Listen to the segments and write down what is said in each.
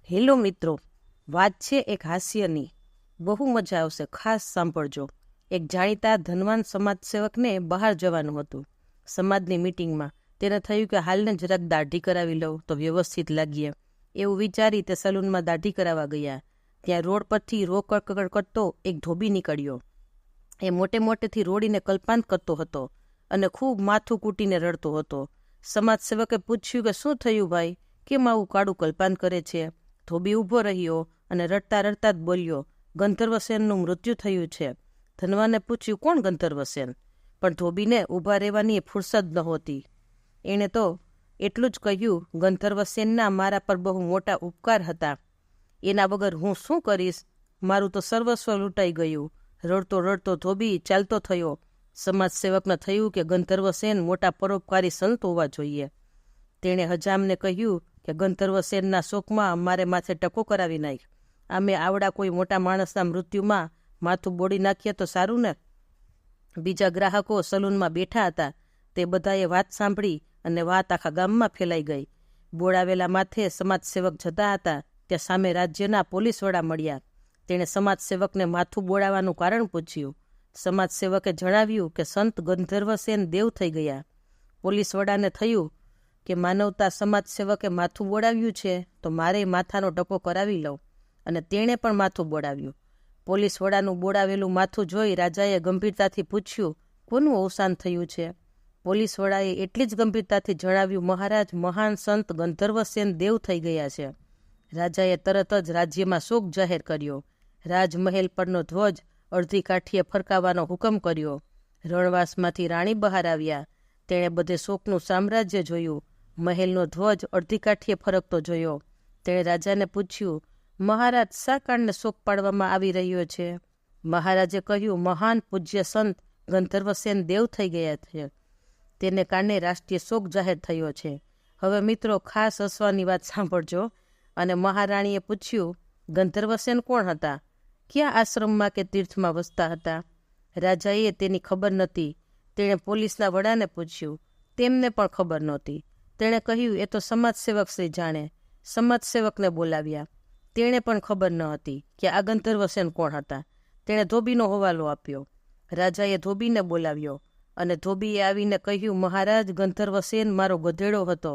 Hello મિત્રો, વાત છે એક હાસ્યની. બહુ મજા આવશે, ખાસ સાંભળજો. એક જાણીતા ધનવાન સમાજસેવકને બહાર જવાનું હતું સમાજની મિટિંગમાં. તેને થયું કે હાલને જરાક દાઢી કરાવી લઉં તો વ્યવસ્થિત લાગીએ. એવું વિચારી તે સલૂનમાં દાઢી કરાવવા ગયા. ત્યાં રોડ પરથી રોકડ કરતો એક ધોબી નીકળ્યો. એ મોટે મોટેથી રોડીને કલ્પાંત કરતો હતો અને ખૂબ માથું કૂટીને રડતો હતો. સમાજસેવકે પૂછ્યું કે શું થયું ભાઈ, કેમ આવું કાળું કલ્પાંત કરે છે? ધોબી ઊભો રહ્યો અને રડતા રડતા જ બોલ્યો, ગંધર્વસેનનું મૃત્યુ થયું છે. ધનવાને પૂછ્યું, કોણ ગંધર્વસેન? પણ ધોબીને ઊભા રહેવાની ફુરસદ નહોતી. એણે તો એટલું જ કહ્યું, ગંધર્વસેનના મારા પર બહુ મોટા ઉપકાર હતા. એના વગર હું શું કરીશ? મારું તો સર્વસ્વ લૂંટાઈ ગયું. રડતો રડતો ધોબી ચાલતો થયો. સમાજસેવકને થયું કે ગંધર્વસેન મોટા પરોપકારી સંત હોવા જોઈએ. તેણે હજામને કહ્યું કે ગંધર્વસેનના શોકમાં મારે માથે ટકો કરાવી નાખ. આમે આવડા કોઈ મોટા માણસના મૃત્યુમાં માથું બોડી નાખીએ તો સારું ને? બીજા ગ્રાહકો સલૂનમાં બેઠા હતા. તે બધાએ વાત સાંભળી અને વાત આખા ગામમાં ફેલાઈ ગઈ. બોડાવેલા માથે સમાજસેવક જતા હતા ત્યાં સામે રાજ્યના પોલીસ વડા મળ્યા. તેણે સમાજસેવકને માથું બોડાવવાનું કારણ પૂછ્યું. સમાજસેવકે જણાવ્યું કે સંત ગંધર્વસેન દેવ થઈ ગયા. પોલીસ વડાને થયું કે માનવતા સમાજસેવકે માથું બોડાવ્યું છે તો મારે માથાનો ટકો કરાવી લઉં. અને તેણે પણ માથું બોડાવ્યું. પોલીસ વડાનું બોડાવેલું માથું જોઈ રાજાએ ગંભીરતાથી પૂછ્યું, કોનું અવસાન થયું છે? પોલીસ વડાએ એટલી જ ગંભીરતાથી જણાવ્યું, મહારાજ, મહાન સંત ગંધર્વસેન દેવ થઈ ગયા છે. રાજાએ તરત જ રાજ્યમાં શોક જાહેર કર્યો. રાજમહેલ પરનો ધ્વજ અડધી કાઠીએ ફરકાવવાનો હુકમ કર્યો. રણવાસમાંથી રાણી બહાર આવ્યા. તેણે બધે શોકનું સામ્રાજ્ય જોયું. મહેલનો ધ્વજ અડધી કાઠીએ ફરકતો જોયો. તેણે રાજાને પૂછ્યું, મહારાજ, શા કારણે શોક પાડવામાં આવી રહ્યો છે? મહારાજે કહ્યું, મહાન પૂજ્ય સંત ગંધર્વસેન દેવ થઈ ગયા છે. તેને કારણે રાષ્ટ્રીય શોક જાહેર થયો છે. હવે મિત્રો, ખાસ હસવાની વાત સાંભળજો. અને મહારાણીએ પૂછ્યું, ગંધર્વસેન કોણ હતા? ક્યાં આશ્રમમાં કે તીર્થમાં વસતા હતા? રાજાએ તેની ખબર નહોતી. તેણે પોલીસના વડાને પૂછ્યું. તેમને પણ ખબર નહોતી. તેણે કહ્યું, એ તો સમાજસેવક શ્રી જાણે. સમાજસેવકને બોલાવ્યા. તેણે પણ ખબર ન હતી કે આ ગંધર્વસેન કોણ હતા. તેણે ધોબીનો હવાલો આપ્યો. રાજાએ ધોબીને બોલાવ્યો અને ધોબીએ આવીને કહ્યું, મહારાજ, ગંધર્વસેન મારો ગધેડો હતો.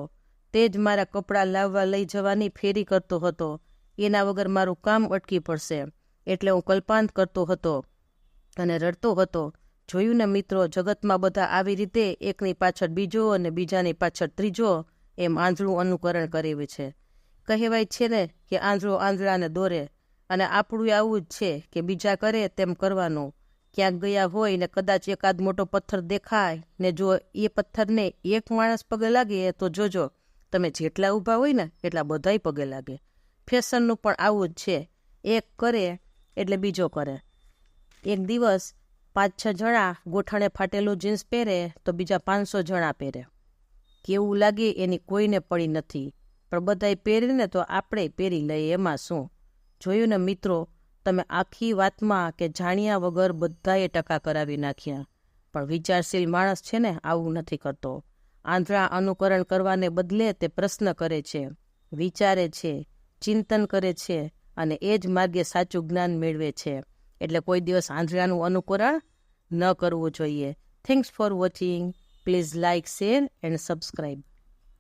તે જ મારા કપડાં લાવવા લઈ જવાની ફેરી કરતો હતો. એના વગર મારું કામ અટકી પડશે એટલે હું કલ્પાંત કરતો હતો અને રડતો હતો. જોયું ને મિત્રો, જગતમાં બધા આવી રીતે એકની પાછળ બીજો અને બીજાની પાછળ ત્રીજો એમ આંધળું અનુકરણ કરે છે. કહેવાય છે ને કે આંધળો આંધળાને દોરે. અને આપણું આવું જ છે કે બીજા કરે તેમ કરવાનું. ક્યાંક ગયા હોય ને કદાચ એકાદ મોટો પથ્થર દેખાય ને જો એ પથ્થરને એક માણસ પગે લાગે તો જોજો, તમે જેટલા ઊભા હોય ને એટલા બધાય પગે લાગે. ફેશનનું પણ આવું જ છે. એક કરે એટલે બીજો કરે. એક દિવસ 5-6 જણા ગોઠણે ફાટેલું જીન્સ પહેરે તો બીજા 500 જણા પહેરે. કેવું લાગે એની કોઈને પડી નથી, પણ બધાય પહેરીને તો આપણે પહેરી લઈએ, એમાં શું? જોયું ને મિત્રો, તમે આખી વાતમાં કે જાણ્યા વગર બધાએ ટકા કરાવી નાખ્યા. પણ વિચારશીલ માણસ છે ને આવું નથી કરતો. આંધળા અનુકરણ કરવાને બદલે તે પ્રશ્ન કરે છે, વિચારે છે, ચિંતન કરે છે અને એ જ માર્ગે સાચું જ્ઞાન મેળવે છે. એટલે કોઈ દિવસ આંધળાનું અનુકરણ ન કરવું જોઈએ. Thanks for watching. Please like, share and subscribe.